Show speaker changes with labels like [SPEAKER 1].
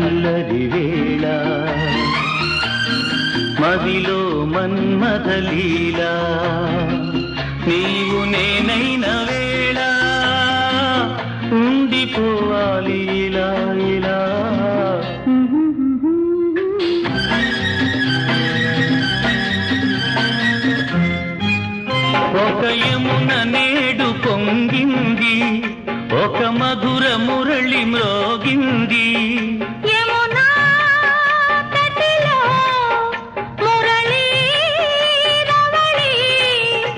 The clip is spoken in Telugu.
[SPEAKER 1] అల్లరి వేళ మదిలో మన్మథలీలా నీవు నేనైన వేళ ఉండిపోవాలి ఇలా ఇలా ఒక యమున నేడు పొంగింది ఒక మధుర మురళి మ్రోగింది